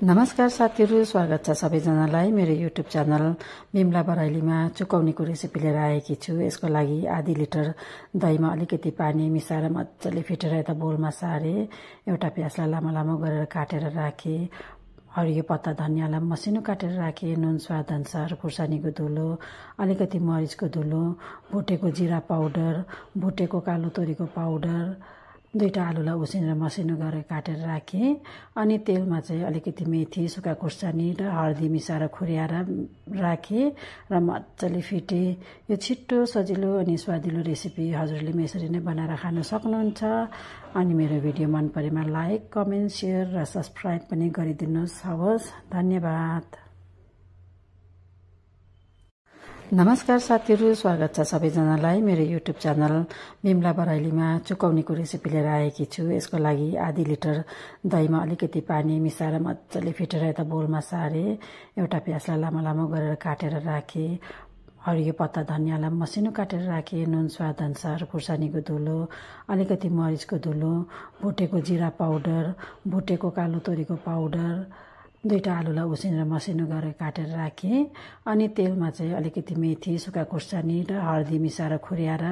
नमस्कार साथीहरु, स्वागत छ सबैजनालाई मेरो युट्युब च्यानल बिमला बराइलीमा। चुकौनीको रेसिपी लिएर आएकी छु। यसको लागि आधी लिटर दहीमा अलिकति पानी मिसाएर मजाले फिटेर यता बोलमा सारे। एउटा प्याजलाई लामो लामो गरेर काटेर राखे। हरियो पत्ता धनियाँलाई मसिनो काटेर राखे। नुन स्वाद अनुसार, खुर्सानीको धुलो, अलिकति मरिचको धुलो, भुटेको जिरा पाउडर, भुटेको कालो तोरीको पाउडर, दुईटा आलुलाई उसिनेर मसिनो गरेर काटेर राखे। अनि तेलमा चाहिँ अलिकति मेथी, सुक्खा खुर्सानी र हर्दी मिसाएर खुर्याएर राखे र मजाले फिटे। यो छिटो, सजिलो अनि स्वादिलो रेसिपी हजुरले यसरी नै बनाएर खान सक्नुहुन्छ। अनि मेरो भिडियो मन परेमा लाइक, कमेन्ट, शेयर र सब्स्क्राइब पनि गरिदिनुहोस्। हवस्, धन्यवाद। नमस्कार साथीहरु, स्वागत छ सबैजनालाई मेरो युट्युब च्यानल बिमला बराइलीमा। चुकौनीको रेसिपी लिएर आएकी छु। यसको लागि आधी लिटर दहीमा अलिकति पानी मिसाएर मजाले फिटेर यता बोलमा सारे। एउटा प्याजलाई लामो लामो गरेर काटेर राखे। हरियो पत्ता धनियाँलाई मसिनो काटेर राखे। नुन स्वाद अनुसार, खुर्सानीको धुलो, अलिकति मरिचको धुलो, भुटेको जिरा पाउडर, भुटेको कालो तोरीको पाउडर, दुईटा आलुलाई उसिनेर मसिनो गरेर काटेर राखे। अनि तेलमा चाहिँ अलिकति मेथी, सुक्खा खुर्सानी र हर्दी मिसाएर खुर्याएर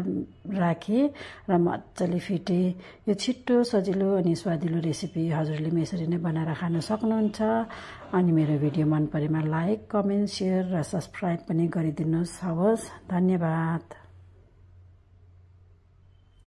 राखे र मजाले फिटे। यो छिटो, सजिलो अनि स्वादिलो रेसिपी हजुरले यसरी नै बनाएर खान सक्नुहुन्छ। अनि मेरो भिडियो मन परेमा लाइक, कमेन्ट, शेयर र सब्स्क्राइब पनि गरिदिनुहोस्। हवस्, धन्यवाद।